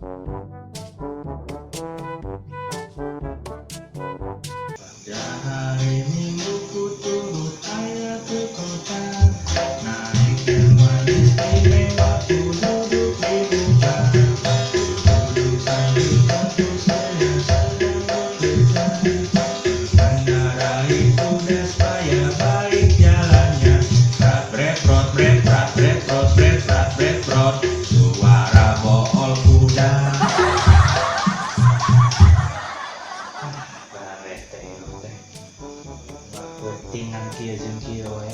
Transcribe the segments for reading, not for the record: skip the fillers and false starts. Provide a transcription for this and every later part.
Pada hari Minggu ku turut ayah ke kota, naik delman istimewa ku duduk di hutan. Duduk sambil tentu saya sedang bekerja, mengendarai kuda supaya baik jalannya. Prat bret prot bret prat bret prot bret prat bret prot, suara bool kuda. Tingan kieu jeung kieu we.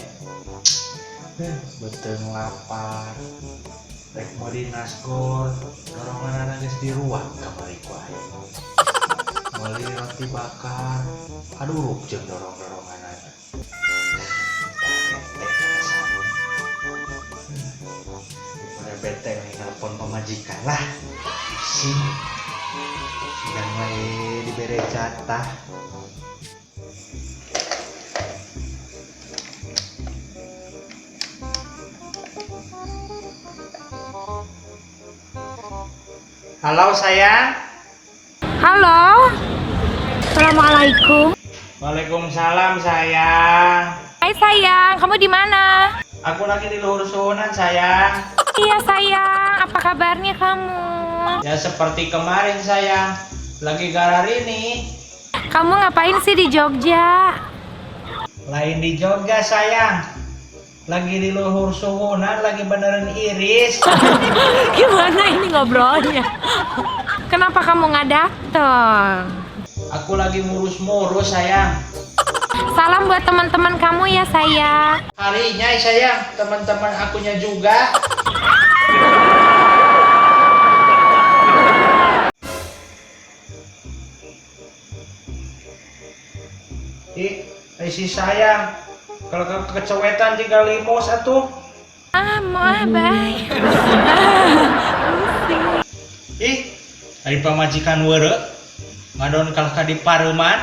Beuteung lapar. Rek mau dinasgor, dorongan geus diruak kamari ku aya. Meuli roti bakar, aduh jeung dorong-doronganana. Daripada bete nih nelpon pemajikan lah. Pusing. Sidang wae dibere jatah. Halo sayang. Halo. Assalamualaikum. Waalaikumsalam sayang. Hai sayang, kamu di mana? Aku lagi di luhur sunan sayang. Iya sayang, apa kabarnya kamu? Ya seperti kemarin sayang. Lagi garari nih. Kamu ngapain sih di Jogja? Lain di Jogja sayang. Lagi di luhur sunan, lagi beneran iris. Gimana ini ngobrolnya? Kenapa kamu nggak datang? Aku lagi murus-murus sayang. Salam buat teman-teman kamu ya sayang. Harinya sayang, teman-teman akunya juga. Si sayang, kalau kecewetan tinggal limos atuh. Mau baik. Ih, ari pamajikan weureu ngadon kalah ka di Pareuman.